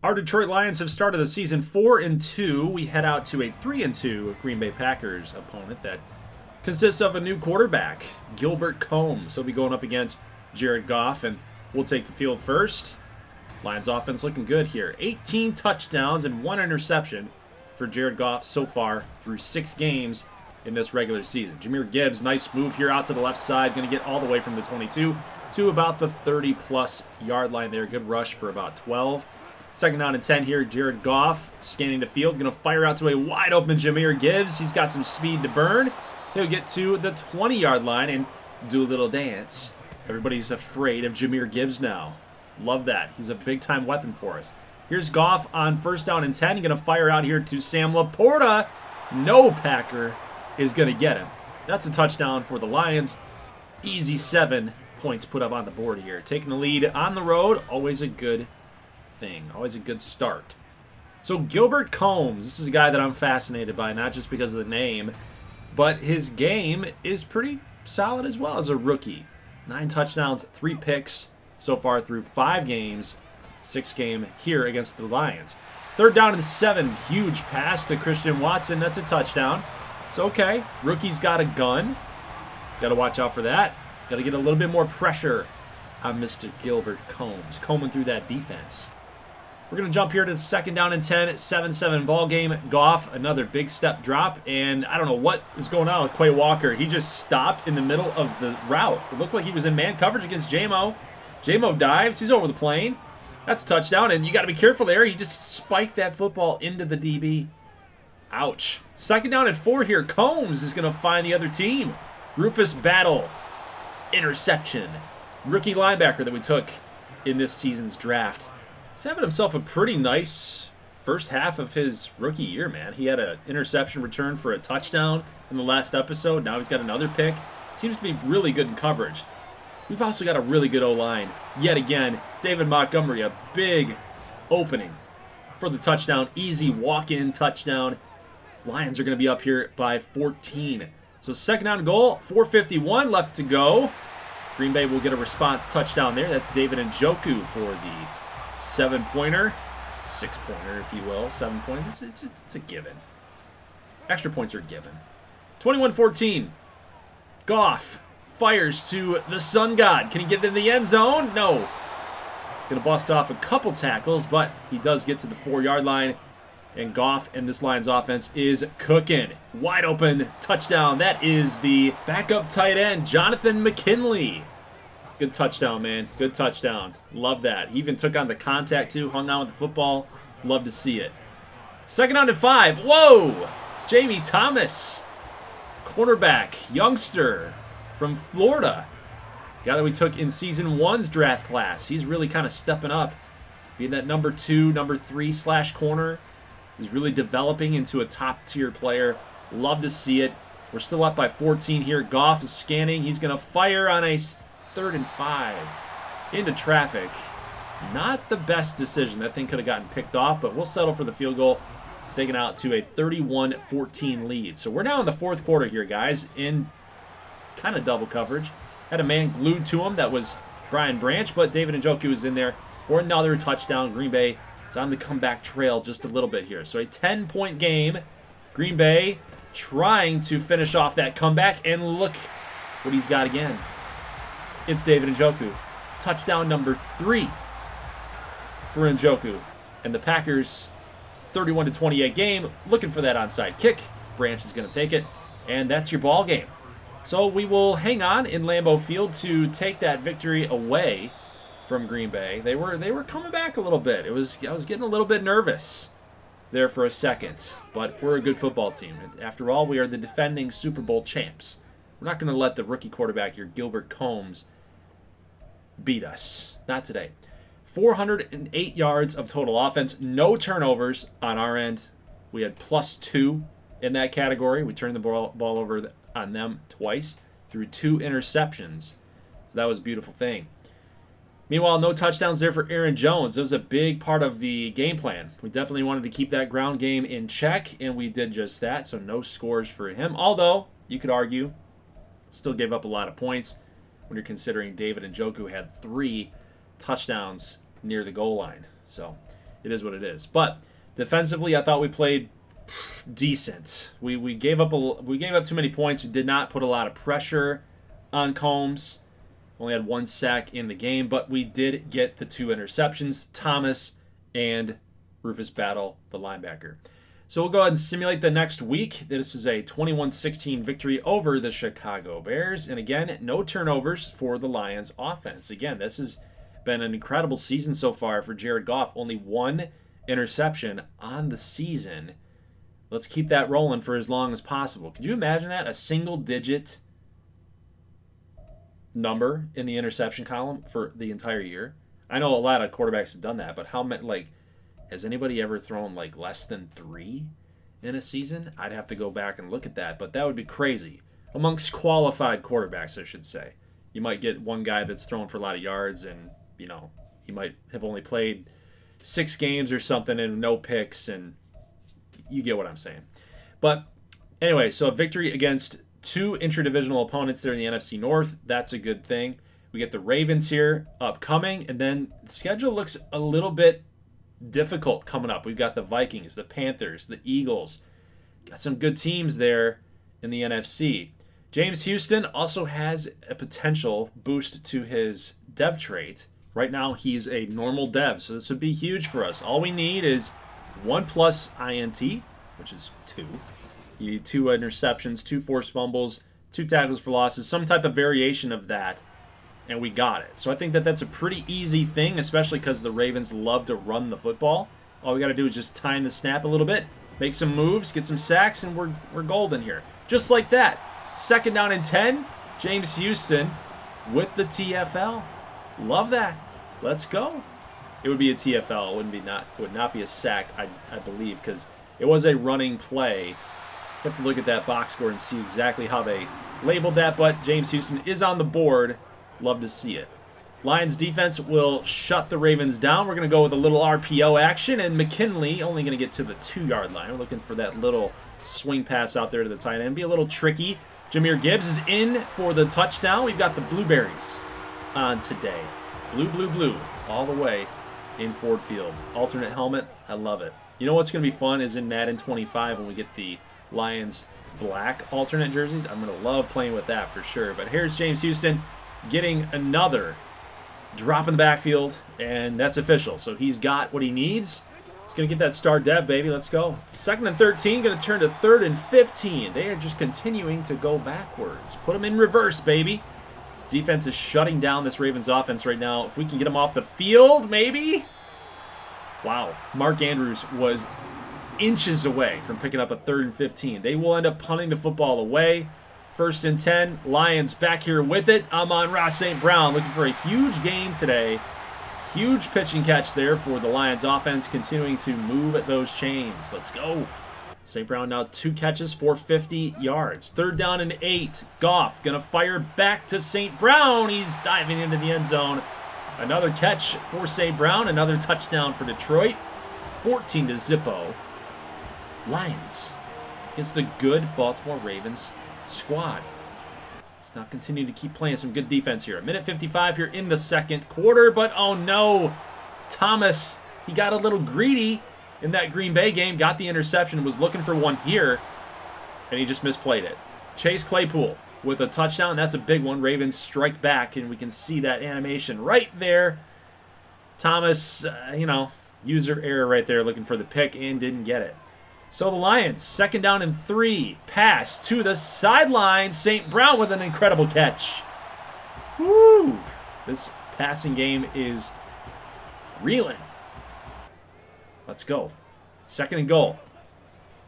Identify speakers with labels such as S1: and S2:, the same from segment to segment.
S1: Our Detroit Lions have started the season 4-2. We head out to a 3-2 Green Bay Packers opponent that consists of a new quarterback, Gilbert Combs. He'll be going up against Jared Goff, and we'll take the field first. Lions offense looking good here. 18 touchdowns and 1 interception for Jared Goff so far through 6 games in this regular season. Jahmyr Gibbs, nice move here out to the left side. Going to get all the way from the 22 to about the 30-plus yard line there. Good rush for about 12. Second down and 10 here. Jared Goff scanning the field. Going to fire out to a wide open Jahmyr Gibbs. He's got some speed to burn. He'll get to the 20-yard line and do a little dance. Everybody's afraid of Jahmyr Gibbs now. Love that. He's a big-time weapon for us. Here's Goff on first down and 10. Going to fire out here to Sam Laporta. No Packer is going to get him. That's a touchdown for the Lions. Easy 7 points put up on the board here. Taking the lead on the road, always a good thing. Always a good start. So Gilbert Combs, this is a guy that I'm fascinated by, not just because of the name, but his game is pretty solid as well as a rookie. 9 touchdowns, 3 picks so far through 5 games. 6th game here against the Lions. Third down and 7. Huge pass to Christian Watson. That's a touchdown. It's okay. Rookie's got a gun. Got to watch out for that. Got to get a little bit more pressure on Mr. Gilbert Combs. Combing through that defense. We're going to jump here to the second down and 10. 7-7 ball game. Goff, another big step drop. And I don't know what is going on with Quay Walker. He just stopped in the middle of the route. It looked like he was in man coverage against J-Mo. J-Mo dives. He's over the plane. That's a touchdown. And you got to be careful there. He just spiked that football into the DB. Ouch. Second down and 4 here. Combs is going to find the other team. Rufus Battle. Interception. Rookie linebacker that we took in this season's draft. He's having himself a pretty nice first half of his rookie year, man. He had an interception return for a touchdown in the last episode. Now he's got another pick. Seems to be really good in coverage. We've also got a really good O-line. Yet again, David Montgomery, a big opening for the touchdown. Easy walk-in touchdown. Lions are going to be up here by 14. So second down goal, 4:51 left to go. Green Bay will get a response touchdown there. That's David Njoku for the 7-pointer. 6-pointer, if you will. 7 points. It's a given. Extra points are given. 21-14. Goff fires to the Sun God. Can he get it in the end zone? No. Going to bust off a couple tackles, but he does get to the 4-yard line. And Goff and this Lions offense is cooking. Wide open touchdown. That is the backup tight end, Jonathan McKinley. Good touchdown, man. Good touchdown. Love that. He even took on the contact, too. Hung on with the football. Love to see it. Second down and 5. Whoa! Jamie Thomas. Cornerback. Youngster from Florida. Guy that we took in Season 1's draft class. He's really kind of stepping up. Being that number 2, number 3 / corner. He's really developing into a top-tier player. Love to see it. We're still up by 14 here. Goff is scanning. He's going to fire on a 3rd and 5 into traffic. Not the best decision. That thing could have gotten picked off, but we'll settle for the field goal. It's taken out to a 31-14 lead. So we're now in the 4th quarter here, guys, in kind of double coverage. Had a man glued to him. That was Brian Branch, but David Njoku is in there for another touchdown. Green Bay is on the comeback trail just a little bit here. So a 10-point game. Green Bay trying to finish off that comeback, and look what he's got again. It's David Njoku. Touchdown number 3 for Njoku. And the Packers, 31-28 game, looking for that onside kick. Branch is going to take it, and that's your ball game. So we will hang on in Lambeau Field to take that victory away from Green Bay. They were coming back a little bit. I was getting a little bit nervous there for a second, but we're a good football team. After all, we are the defending Super Bowl champs. We're not going to let the rookie quarterback here, Gilbert Combs, beat us. Not today. 408 yards of total offense. No turnovers on our end. We had +2 in that category. We turned the ball over on them twice through 2 interceptions. So that was a beautiful thing. Meanwhile, no touchdowns there for Aaron Jones. That was a big part of the game plan. We definitely wanted to keep that ground game in check, and we did just that. So no scores for him. Although, you could argue, still gave up a lot of points when you're considering David Njoku had 3 touchdowns near the goal line. So it is what it is. But defensively, I thought we played decent. We gave up too many points. We did not put a lot of pressure on Combs. Only had 1 sack in the game, but we did get the 2 interceptions. Thomas and Rufus Battle, the linebacker. So we'll go ahead and simulate the next week. This is a 21-16 victory over the Chicago Bears. And again, no turnovers for the Lions offense. Again, this has been an incredible season so far for Jared Goff. Only 1 interception on the season. Let's keep that rolling for as long as possible. Could you imagine that? A single-digit number in the interception column for the entire year. I know a lot of quarterbacks have done that, but how many, has anybody ever thrown less than 3 in a season? I'd have to go back and look at that, but that would be crazy. Amongst qualified quarterbacks, I should say. You might get one guy that's thrown for a lot of yards and, he might have only played 6 games or something and no picks, and you get what I'm saying. But anyway, so a victory against 2 intradivisional opponents there in the NFC North. That's a good thing. We get the Ravens here upcoming, and then the schedule looks a little bit difficult coming up. We've got the Vikings, the Panthers, the Eagles. Got some good teams there in the NFC. James Houston also has a potential boost to his dev trait. Right now, he's a normal dev, so this would be huge for us. All we need is 1+ INT, which is 2. You need 2 interceptions, 2 forced fumbles, 2 tackles for losses, some type of variation of that, and we got it. So I think that that's a pretty easy thing, especially because the Ravens love to run the football. All we got to do is just time the snap a little bit, make some moves, get some sacks, and we're golden here. Just like that. 2nd down and 10, James Houston with the TFL. Love that. Let's go. It would be a TFL. It would not be a sack, I believe, because it was a running play. Have to look at that box score and see exactly how they labeled that, but James Houston is on the board. Love to see it. Lions defense will shut the Ravens down. We're going to go with a little RPO action, and McKinley only going to get to the 2-yard line. We're looking for that little swing pass out there to the tight end. Be a little tricky. Jahmyr Gibbs is in for the touchdown. We've got the blueberries on today. Blue, all the way in Ford Field. Alternate helmet. I love it. You know what's going to be fun is in Madden 25 when we get the Lions black alternate jerseys. I'm going to love playing with that for sure. But here's James Houston getting another drop in the backfield, and that's official. So he's got what he needs. He's going to get that star dev, baby. Let's go. 2nd and 13, going to turn to 3rd and 15. They are just continuing to go backwards. Put them in reverse, baby. Defense is shutting down this Ravens offense right now. If we can get them off the field, maybe. Wow. Mark Andrews was inches away from picking up a 3rd and 15. They will end up punting the football away. 1st and 10. Lions back here with it. Amon-Ra St. Brown looking for a huge game today. Huge pitch and catch there for the Lions offense, continuing to move at those chains. Let's go. St. Brown now 2 catches for 50 yards. 3rd down and 8. Goff going to fire back to St. Brown. He's diving into the end zone. Another catch for St. Brown. Another touchdown for Detroit. 14-0. Lions against the good Baltimore Ravens squad. Let's not continue to keep playing some good defense here. 1:55 here in the 2nd quarter, but oh no. Thomas, he got a little greedy in that Green Bay game, got the interception, was looking for one here, and he just misplayed it. Chase Claypool with a touchdown. That's a big one. Ravens strike back, and we can see that animation right there. Thomas, user error right there, looking for the pick, and didn't get it. So the Lions, 2nd down and 3. Pass to the sideline. St. Brown with an incredible catch. Woo! This passing game is reeling. Let's go. 2nd and goal.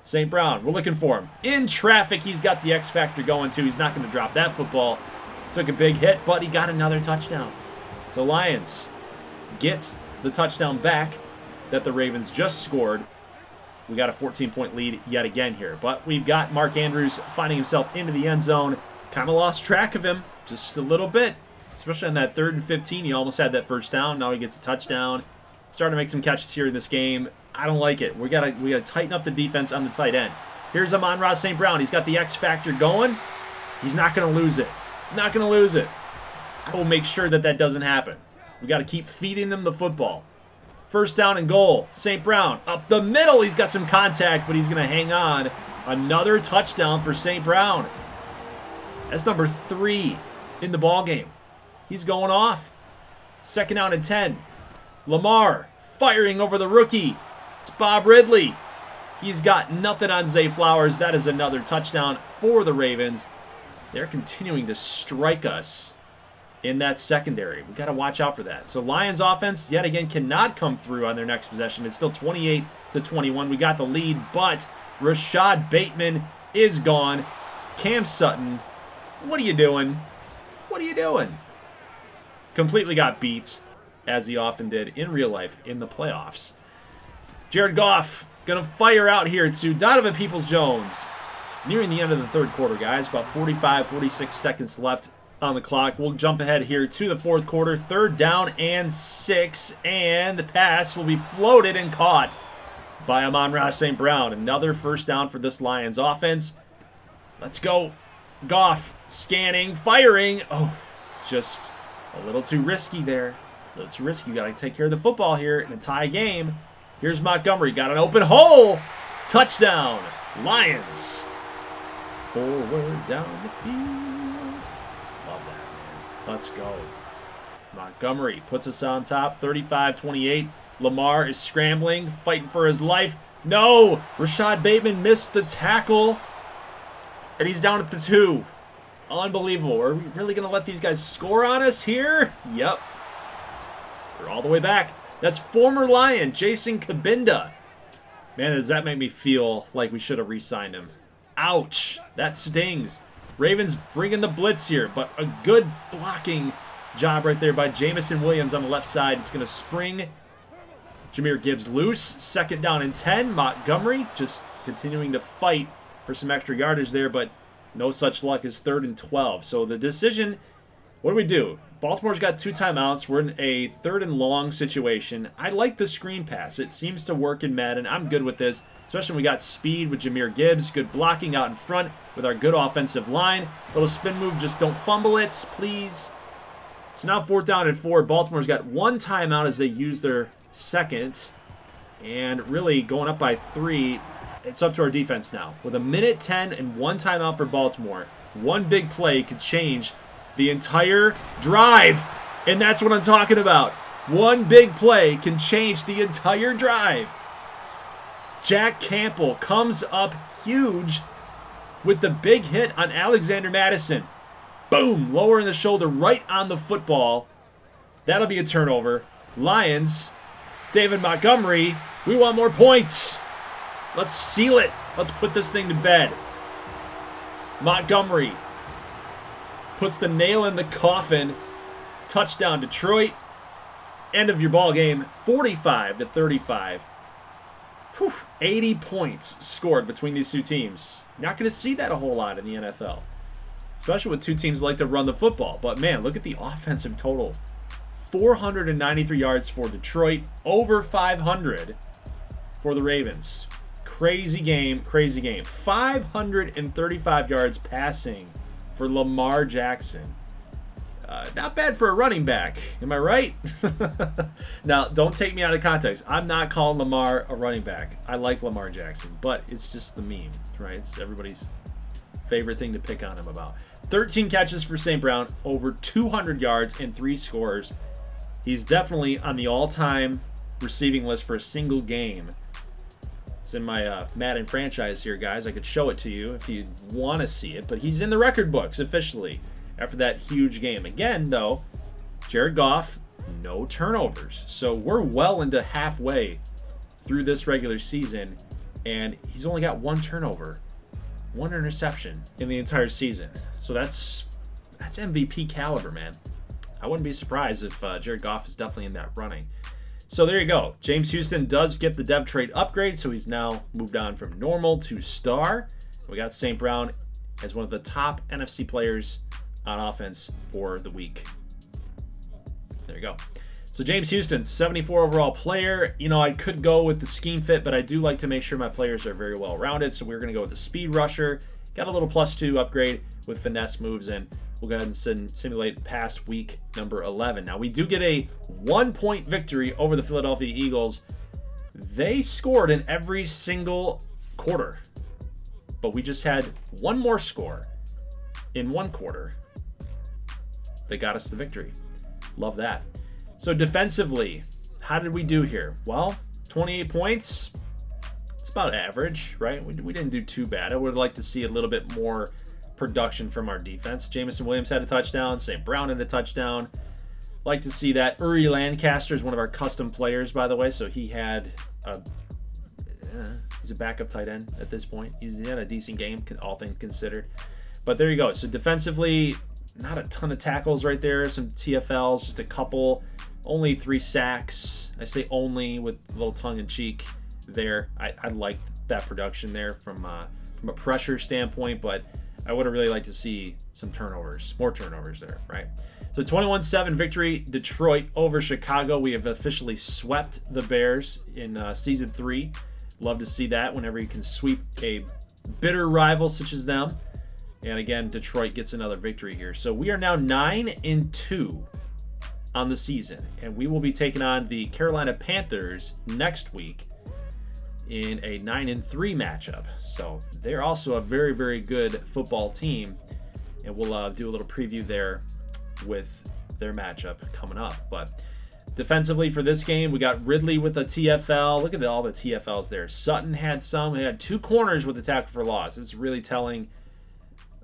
S1: St. Brown, we're looking for him. In traffic, he's got the X factor going too. He's not going to drop that football. Took a big hit, but he got another touchdown. So Lions get the touchdown back that the Ravens just scored. We got a 14-point lead yet again here. But we've got Mark Andrews finding himself into the end zone. Kind of lost track of him just a little bit. Especially on that 3rd and 15. He almost had that 1st down. Now he gets a touchdown. Starting to make some catches here in this game. I don't like it. We gotta tighten up the defense on the tight end. Here's Amon-Ra St. Brown. He's got the X factor going. He's not going to lose it. Not going to lose it. I will make sure that that doesn't happen. We got to keep feeding them the football. First down and goal. St. Brown up the middle. He's got some contact, but he's going to hang on. Another touchdown for St. Brown. That's number 3 in the ball game. He's going off. Second down and 10. Lamar firing over the rookie. It's Bob Ridley. He's got nothing on Zay Flowers. That is another touchdown for the Ravens. They're continuing to strike us in that secondary. We got to watch out for that. So Lions offense, yet again, cannot come through on their next possession. It's still 28-21. We got the lead, but Rashad Bateman is gone. Cam Sutton, what are you doing? What are you doing? Completely got beat, as he often did in real life in the playoffs. Jared Goff going to fire out here to Donovan Peoples-Jones. Nearing the end of the third quarter, guys. About 46 seconds left on the clock. We'll jump ahead here to the fourth quarter. Third down and 6. And the pass will be floated and caught by Amon-Ra St. Brown. Another first down for this Lions offense. Let's go. Goff scanning, firing. Oh, just a little too risky there. A little too risky. You got to take care of the football here in a tie game. Here's Montgomery. Got an open hole. Touchdown. Lions. Forward down the field. Love that, man. Let's go. Montgomery puts us on top. 35-28. Lamar is scrambling, fighting for his life. No! Rashad Bateman missed the tackle. And he's down at the 2. Unbelievable. Are we really going to let these guys score on us here? Yep. They're all the way back. That's former Lion, Jason Kabinda. Man, does that make me feel like we should have re-signed him. Ouch. That stings. Ravens bringing the blitz here, but a good blocking job right there by Jamison Williams on the left side. It's going to spring Jahmyr Gibbs loose. Second down and 10. Montgomery just continuing to fight for some extra yardage there, but no such luck as 3rd and 12. So the decision, what do? Baltimore's got 2 timeouts. We're in a 3rd and long situation. I like the screen pass. It seems to work in Madden. I'm good with this, especially when we got speed with Jahmyr Gibbs. Good blocking out in front with our good offensive line. Little spin move, just don't fumble it, please. So now 4th down and 4. Baltimore's got 1 timeout as they use their seconds. And really going up by 3. It's up to our defense now. With 1:10 and 1 timeout for Baltimore, one big play could change the entire drive. And that's what I'm talking about. One big play can change the entire drive. Jack Campbell comes up huge with the big hit on Alexander Madison. Boom! Lower in the shoulder, right on the football. That'll be a turnover. Lions, David Montgomery, we want more points. Let's seal it. Let's put this thing to bed. Montgomery puts the nail in the coffin. Touchdown, Detroit. End of your ball game, 45-35. 80 points scored between these 2 teams. Not going to see that a whole lot in the NFL, especially with 2 teams that like to run the football. But man, look at the offensive totals. 493 yards for Detroit, over 500 for the Ravens. Crazy game, crazy game. 535 yards passing for Lamar Jackson. Not bad for a running back. Am I right? Now, don't take me out of context. I'm not calling Lamar a running back. I like Lamar Jackson, but it's just the meme, right? It's everybody's favorite thing to pick on him about. 13 catches for St. Brown, over 200 yards and 3 scores. He's definitely on the all-time receiving list for a single game. It's in my Madden franchise here, guys. I could show it to you if you want to see it, but he's in the record books officially after that huge game. Again, though, Jared Goff, no turnovers. So we're well into halfway through this regular season, and he's only got 1 turnover, 1 interception in the entire season. So that's MVP caliber, man. I wouldn't be surprised if Jared Goff is definitely in that running. So there you go. James Houston does get the dev trade upgrade, so he's now moved on from normal to star. We got St. Brown as one of the top NFC players on offense for the week. There you go. So James Houston, 74 overall player. You know, I could go with the scheme fit, but I do like to make sure my players are very well rounded. So we're going to go with the speed rusher. Got a little +2 upgrade with finesse moves and we'll go ahead and simulate past week number 11. Now, we do get a 1-point victory over the Philadelphia Eagles. They scored in every single quarter, but we just had one more score in one quarter that got us the victory. Love that. So defensively, how did we do here? Well, 28 points. It's about average, right? We didn't do too bad. I would like to see a little bit more production from our defense. Jamison Williams had a touchdown. St. Brown had a touchdown. Like to see that. Uri Lancaster is one of our custom players, by the way. So he had he's a backup tight end at this point. He had a decent game, all things considered. But there you go. So defensively, not a ton of tackles right there. Some TFLs, just a couple. Only 3 sacks. I say only with a little tongue-in-cheek there. I like that production there from a pressure standpoint, but I would have really liked to see some turnovers, more turnovers there, right? So 21-7 victory, Detroit over Chicago. We have officially swept the Bears in Season 3. Love to see that whenever you can sweep a bitter rival such as them. And again, Detroit gets another victory here. So we are now 9-2 on the season. And we will be taking on the Carolina Panthers next week in a 9-3 matchup. So they're also a very, very good football team. And we'll do a little preview there with their matchup coming up. But defensively for this game, we got Ridley with a TFL. Look at all the TFLs there. Sutton had some. He had 2 corners with the tackle for loss. It's really telling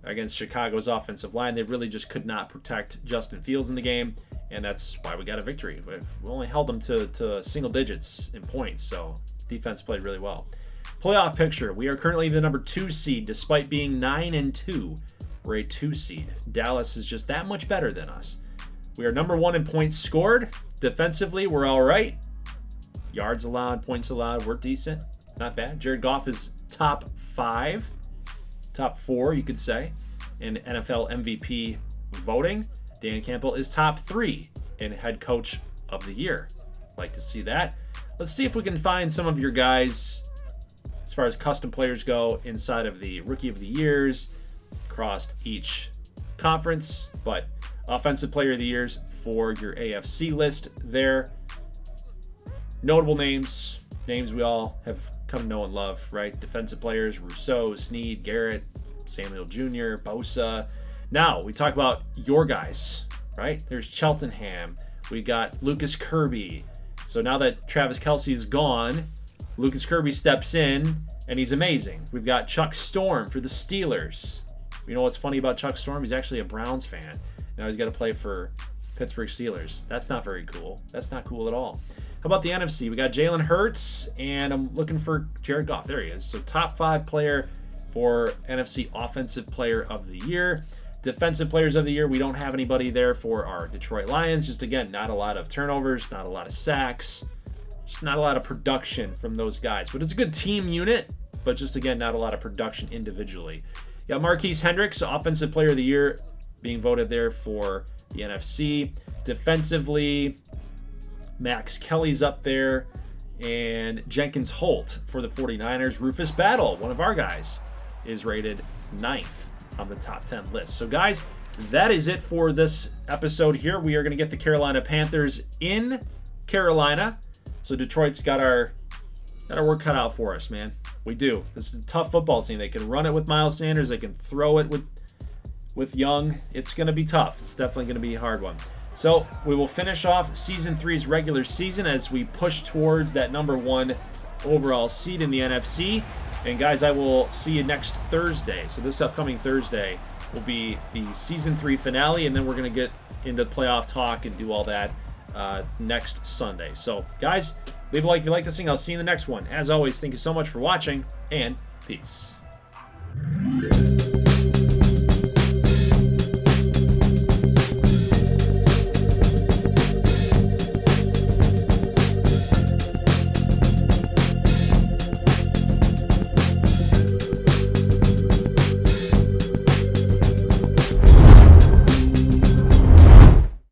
S1: against Chicago's offensive line. They really just could not protect Justin Fields in the game, and that's why we got a victory. We only held them to single digits in points, so defense played really well. Playoff picture. We are currently the number 2 seed, despite being 9-2. We're a 2 seed. Dallas is just that much better than us. We are number 1 in points scored. Defensively, we're all right. Yards allowed, points allowed, we're decent. Not bad. Jared Goff is top 5. Top 4, you could say, in NFL MVP voting. Dan Campbell is top 3 in head coach of the year. Like to see that. Let's see if we can find some of your guys, as far as custom players go, inside of the Rookie of the Years, across each conference. But Offensive Player of the Years for your AFC list there. Notable names we all have come to know and love, right? Defensive players, Rousseau, Snead, Garrett, Samuel Jr., Bosa. Now, we talk about your guys, right? There's Cheltenham. We got Lucas Kirby. So now that Travis Kelce is gone, Lucas Kirby steps in, and he's amazing. We've got Chuck Storm for the Steelers. You know what's funny about Chuck Storm? He's actually a Browns fan. Now he's got to play for Pittsburgh Steelers. That's not very cool. That's not cool at all. How about the NFC? We got Jalen Hurts, and I'm looking for Jared Goff. There he is. So top 5 player for NFC Offensive Player of the Year. Defensive Players of the Year, we don't have anybody there for our Detroit Lions. Just, again, not a lot of turnovers, not a lot of sacks, just not a lot of production from those guys. But it's a good team unit, but just, again, not a lot of production individually. You got Marquise Hendricks, Offensive Player of the Year, being voted there for the NFC. Defensively, Max Kelly's up there, and Jenkins Holt for the 49ers. Rufus Battle, one of our guys, is rated 9th on the top 10 list. So guys, that is it for this episode here. We are going to get the Carolina Panthers in Carolina. So Detroit's got our work cut out for us, man. We do. This is a tough football team. They can run it with Miles Sanders. They can throw it with Young. It's going to be tough. It's definitely going to be a hard one. So we will finish off Season 3's regular season as we push towards that number 1 overall seed in the NFC. And guys, I will see you next Thursday. So this upcoming Thursday will be the Season 3 finale, and then we're going to get into playoff talk and do all that next Sunday. So guys, leave a like if you like this thing. I'll see you in the next one. As always, thank you so much for watching, and peace.